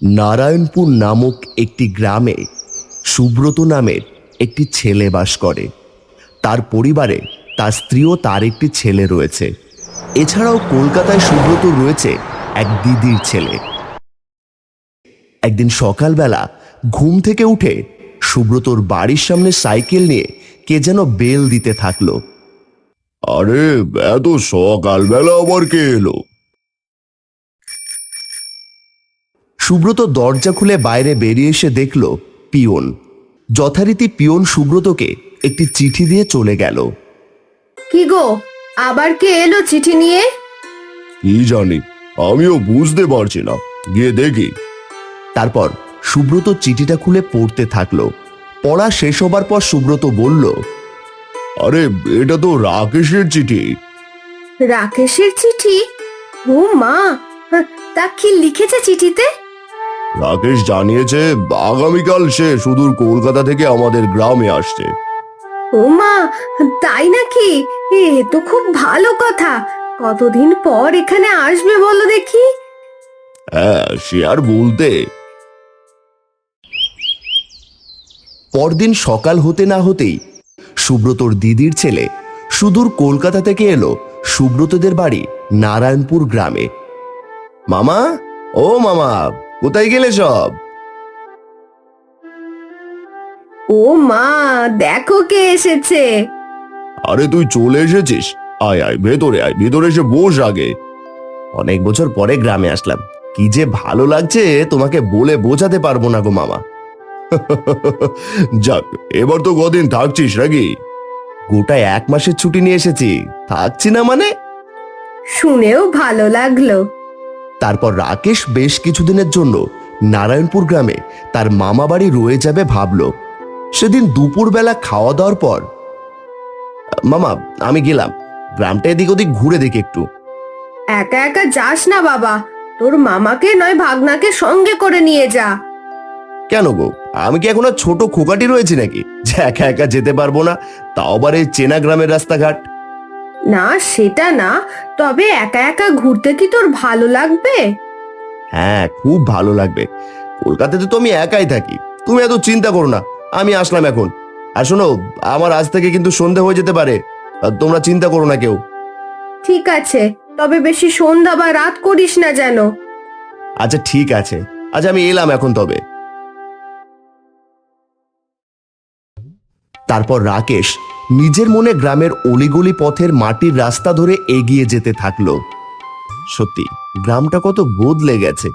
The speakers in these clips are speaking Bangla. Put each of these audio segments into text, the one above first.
নারায়ণপুর নামক একটি গ্রামে সুব্রত নামের একটি ছেলে বাস করে। তার পরিবারে তার স্ত্রী ও তার একটি ছেলে রয়েছে। এছাড়াও কলকাতায় সুব্রত রয়েছে এক দিদির ছেলে। একদিন সকালবেলা ঘুম থেকে উঠে সুব্রতর বাড়ির সামনে সাইকেল নিয়ে কে যেন বেল দিতে থাকলো। আরে এত সকালবেলা আবার কে এলো? সুব্রত দরজা খুলে বাইরে বেরিয়ে এসে দেখল পিয়ন। যথারীতি পিয়ন সুব্রতকে একটি চিঠি দিয়ে চলে গেল। কি গো, আবার কে এলো চিঠি নিয়ে? কি জানি, আমিও বুঝতে পারছি না, গিয়ে দেখি। তারপর সুব্রত চিঠিটা খুলে পড়তে থাকলো। পড়া শেষ হবার পর সুব্রত বলল, আরে এটা তো রাকেশের চিঠি। রাকেশের চিঠি? ও মা, তা কি লিখেছে চিঠিতে? রাকেশ জানিয়েছে আগামীকাল সে সুদূর কলকাতা থেকে আমাদের গ্রামে আসছে। ও মা, তাই নাকি? এ তো খুব ভালো কথা। কতদিন পর এখানে আসবে বলো দেখি। হ্যাঁ, সে আর বলতে। পরদিন সকাল হতে না হতেই সুব্রতর দিদির ছেলে সুদূর কলকাতা থেকে এলো সুব্রতদের বাড়ি নারায়ণপুর গ্রামে। মামা, ও মামা, কোথায় গেলে সব? ও মা, দেখো কে এসেছে। আরে তুই চলে এসেছিস? আয় আয়, ভেতরে আয়, ভেতরে এসে বস আগে। অনেক বছর পরে গ্রামে আসলাম, কি যে ভালো লাগছে তোমাকে বলে বোঝাতে পারবো না গো মামা। যাক, এবার তো কদিন থাকছিস নাকি? গোটা 1 মাসের ছুটি নিয়ে এসেছি। থাকছি না মানে? শুনেও ভালো লাগলো। তারপর রাকেশ বেশ কিছুদিনের জন্য নারায়ণপুর গ্রামে তার মামা বাড়ি রয়ে যাবে ভাবলো। সেদিন দুপুরবেলা খাওয়া দাওয়ার পর, মামা আমি গেলাম, গ্রামটা এদিক ওদিক ঘুরে দেখি একটু। একা একা যাস না বাবা, তোর মামাকে নয় ভাগনাকে সঙ্গে করে নিয়ে যা। কেন গো, আমি কি এখন আর ছোট খোকাটি রয়েছি নাকি যে একা একা যেতে পারবো না, তাও আবার এই চেনা গ্রামের রাস্তাঘাট? না সেটা না, তবে একা একা ঘুরতে কি তোর ভালো লাগবে? হ্যাঁ, খুব ভালো লাগবে। কলকাতাতে তো আমি একাই থাকি, তুমি এত চিন্তা করো না, আমি আসলাম এখন। আর শোনো, আমার আজ থেকে কিন্তু সন্ধে হয়ে যেতে পারে, আর তোমরা চিন্তা করো না কেউ। ঠিক আছে, তবে বেশি সন্ধ্যা বা রাত করিস না যেন। আচ্ছা ঠিক আছে, আচ্ছা আমি এলাম এখন তবে। তারপর রাকেশ নিজের মনে গ্রামের অলিগলি পথের মাটির রাস্তা ধরে এগিয়ে যেতে থাকলো। সত্যি গ্রামটা কত বদলে গেছে,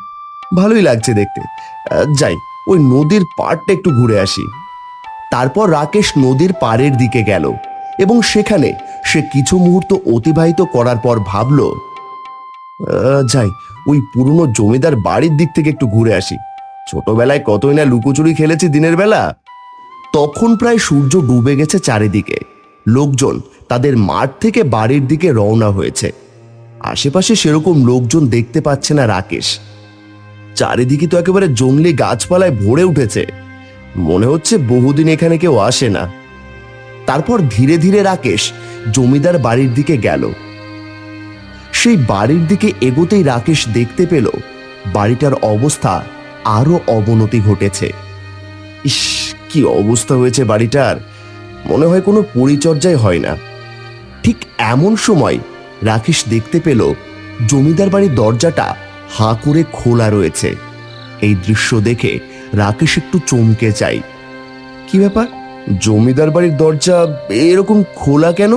ভালোই লাগছে দেখতে। যাই, ওই নদীর পাড়টা একটু ঘুরে আসি। তারপর রাকেশ নদীর পাড়ের দিকে গেল এবং সেখানে সে কিছু মুহূর্ত অতিবাহিত করার পর ভাবল, যাই, ওই পুরনো জমিদার বাড়ির দিক থেকে একটু ঘুরে আসি। ছোটবেলায় কতই না লুকোচুরি খেলেছি দিনের বেলা। তখন প্রায় সূর্য ডুবে গেছে চারিদিকে। লোকজন তাদের মাঠ থেকে বাড়ির দিকে রওনা হয়েছে। আশেপাশে সেরকম লোকজন দেখতে পাচ্ছে না রাকেশ। চারিদিকে তো একেবারে জংলি গাছপালায় ভরে উঠেছে, মনে হচ্ছে বহুদিন এখানে কেউ আসে না। তারপর ধীরে ধীরে রাকেশ জমিদার বাড়ির দিকে গেল। সেই বাড়ির দিকে এগোতেই রাকেশ দেখতে পেল বাড়িটার অবস্থা আরো অবনতি ঘটেছে। ইস, কি অবস্থা হয়েছে বাড়িটার, মনে হয় কোনো পরিচর্যাই হয় না। ঠিক এমন সময় রাকেশ দেখতে পেল জমিদার বাড়ির দরজাটা হাঁ করে খোলা রয়েছে। এই দৃশ্য দেখে রাকেশ একটু চমকে যায়। কি ব্যাপার, জমিদার বাড়ির দরজা এরকম খোলা কেন?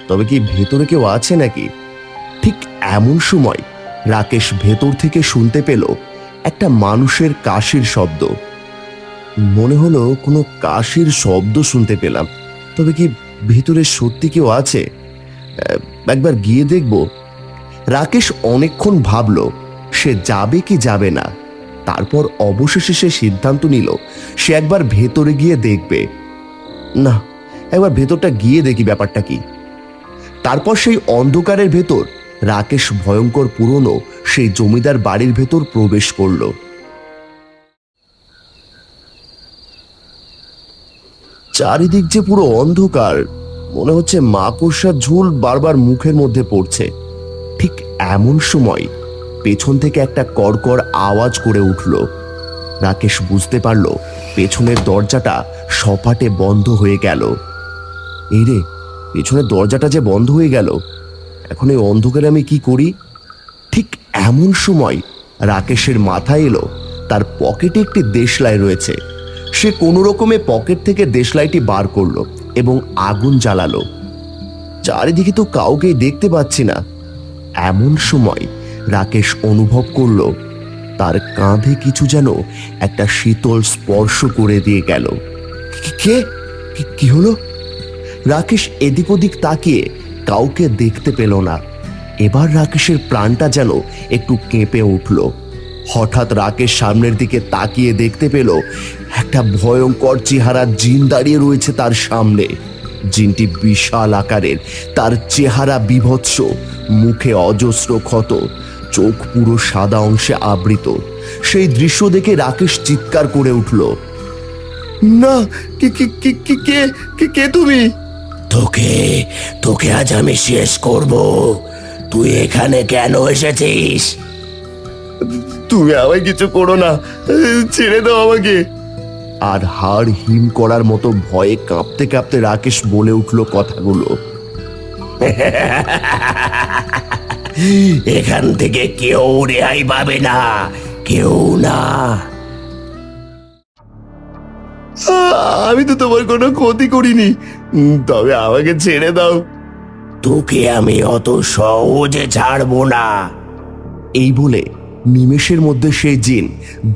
তবে কি ভেতরে কেউ আছে নাকি? ঠিক এমন সময় রাকেশ ভেতর থেকে শুনতে পেল একটা মানুষের কাশির শব্দ। মনে হলো কোনো কাশির শব্দ শুনতে পেলাম, তবে কি ভেতরে সত্যি কেউ আছে? একবার গিয়ে দেখব। রাকেশ অনেকক্ষণ ভাবল সে যাবে কি যাবে না। তারপর অবশেষে সে সিদ্ধান্ত নিল সে একবার ভেতরে গিয়ে দেখবে। না, একবার ভেতরটা গিয়ে দেখি ব্যাপারটা কি। তারপর সেই অন্ধকারের ভেতর রাকেশ ভয়ঙ্কর পুরনো সেই জমিদার বাড়ির ভেতর প্রবেশ করল। চারিদিক যে পুরো অন্ধকার, মনে হচ্ছে মাকড়সার ঝুল বারবার মুখের মধ্যে পড়ছে। ঠিক এমন সময় পেছন থেকে একটা কড়কড় আওয়াজ করে উঠল। রাকেশ বুঝতে পারল পেছনের দরজাটা সপাটে বন্ধ হয়ে গেল। এই রে, পেছনের দরজাটা যে বন্ধ হয়ে গেল, এখন এই অন্ধকারে আমি কি করি? ঠিক এমন সময় রাকেশের মাথায় এলো তার পকেটে একটি দেশলাই রয়েছে। সে কোনো রকমে পকেট থেকে দেশলাইটি বার করলো এবং আগুন জ্বালালো। চারিদিকে তো কাউকেই দেখতে পাচ্ছি না। এমন সময় রাকেশ অনুভব করলো তার কাঁধে কিছু যেন একটা শীতল স্পর্শ করে দিয়ে গেল। কে? কি হলো? রাকেশ এদিক ওদিক তাকিয়ে কাউকে দেখতে পেল না। এবার রাকেশের প্রাণটা যেন একটু কেঁপে উঠল। হঠাৎ রাকেশ সামনের দিকে তাকিয়ে দেখতে পেল একটা ভয়ঙ্কর চেহারা জিন দাঁড়িয়ে রয়েছে তার সামনে। জিনটি বিশাল আকারের, তার চেহারা বীভৎস, মুখে অজস্র ক্ষত, চোখ পুরো সাদা অংশে আবৃত। সেই দৃশ্য দেখে রাকেশ চিৎকার করে উঠল, না, কে তুমি? তোকে তোকে আজ আমি শেষ করব। তুই এখানে কেন এসেছিস? তুমি আমায় কিছু করো না, ছেড়ে দাও আমাকে। আর হাড় হিম করার মতো ভয়ে কাঁপতে কাঁপতে রাকেশ বলে উঠল কথাগুলো, এখান থেকে কেউ রেহাই পাবে না, কেউ না। আমি তো তোমার কোনো ক্ষতি করিনি, তবে আমাকে ছেড়ে দাও। তোকে আমি অত সহজে ছাড়বো না। এই বলে নিমেষের মধ্যে সেই জিন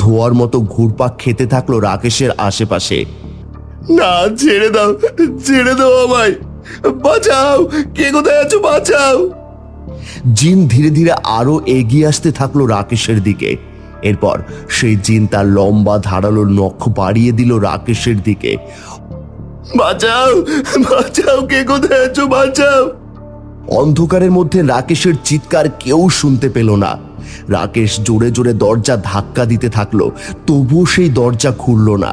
ধোয়ার মতো ঘুরপাক খেতে থাকলো রাকেশের আশেপাশে। না, ছেড়ে দাও, ছেড়ে দাও আমায়, বাঁচাও, কে কোথায় আছো, বাঁচাও। জিন ধীরে ধীরে আরো এগিয়ে আসতে থাকলো রাকেশের দিকে। এরপর সেই জিন তার লম্বা ধারালো নখ বাড়িয়ে দিল রাকেশের দিকে। বাঁচাও, বাঁচাও, কে কোথায় আছো, বাঁচাও। অন্ধকারের মধ্যে রাকেশের চিৎকার কেউ শুনতে পেল না। রাকেশ জোরে জোরে দরজা ধাক্কা দিতে থাকলো, তবুও সেই দরজা খুলল না।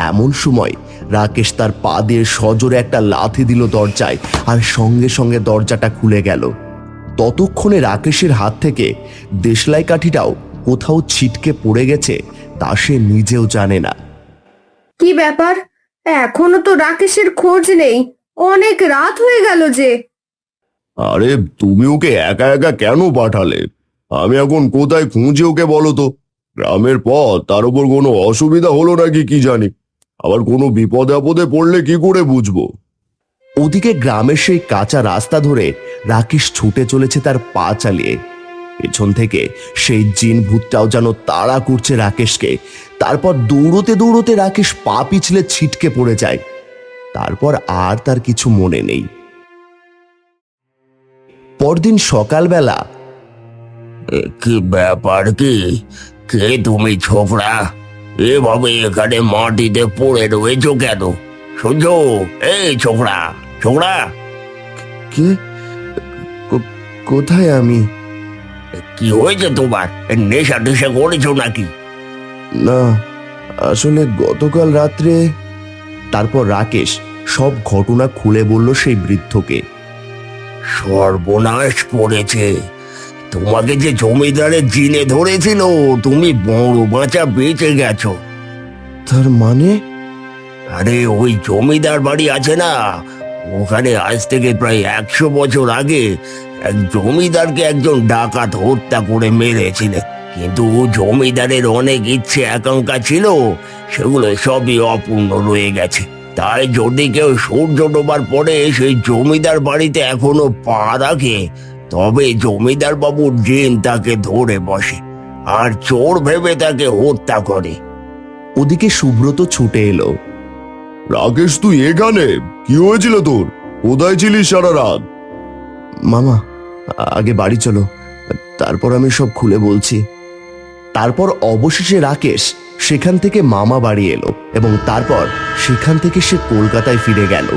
এমন সময় রাকেশ তার পা দিয়ে সজোরে একটা লাথি দিল দরজায়, আর সঙ্গে সঙ্গে দরজাটা খুলে গেল। ততক্ষণে রাকেশের হাত থেকে দেশলাই কাঠিটাও কোথাও ছিটকে পড়ে গেছে, তা সে নিজেও জানে না। কি ব্যাপার, এখনো তো রাকেশের খোঁজ নেই? অনেক রাত হয়ে গেল যে। আরে তুমি ওকে একা একা কেন পাঠালে? আমি এখন কোথায় খুঁজে ওকে বলো তো? গ্রামের পথ, তার উপর কোনো অসুবিধা হলো নাকি কি জানি, আবার কোনো বিপদে আপদে পড়লে কি করে বুঝবো? ওদিকে গ্রামের সেই কাঁচা রাস্তা ধরে রাকেশ ছুটে চলেছে তার পা চালিয়ে। পেছন থেকে সেই জিন ভূতটাও যেন তাড়া করছে রাকেশকে। তারপর দৌড়তে দৌড়তে রাকেশ পা পিছলে ছিটকে পড়ে যায়। তারপর আর তার কিছু মনে নেই। পরদিন সকালবেলা, কি ব্যাপার, কি কে তুমি ছোকরা? এভাবে এখানে মাটিতে পড়ে রয়েছো কেন? সূর্য, এই ছোকরা, ছোকরা, কে? কোথায় আমি? কি হয়েছে তোমার? নেশা টেশা করেছো নাকি? না, আসলে গতকাল রাত্রে। তারপর রাকেশ সব ঘটনা খুলে বলল সেই বৃদ্ধকে। সর্বনাশ পড়েছে। তোমাকে যে জমিদারের জিনে ধরেছিল, তুমি বড় বাঁচা বেঁচে গেছো। তার মানে? আরে ওই জমিদার বাড়ি আছে না, ওখানে আজ থেকে প্রায় 100 বছর আগে এক জমিদারকে একজন ডাকাত হত্যা করে মেরেছিলেন। কিন্তু জমিদারের অনেক ইচ্ছে আকাঙ্ক্ষা ছিল, সেগুলো সবই অপূর্ণ রয়ে গেছে। তাই যদি কেউ সূর্য ডোবার পরে সেই জমিদার বাড়িতে এখনো পা রাখে, তবে জমিদার বাবুর জিন তাকে ধরে বসে আর চোর ভেবে তাকে হত্যা করে। ওদিকে সুব্রত ছুটে এলো। রাকেশ, তুই এখানে? কি হয়েছিল তোর? কোথায় ছিলিস সারা রাত? মামা, আগে বাড়ি চলো, তারপর আমি সব খুলে বলছি। তারপর অবশেষে রাকেশ সেখান থেকে মামা বাড়ি এলো এবং তারপর সেখান থেকে সে কলকাতায় ফিরে গেল।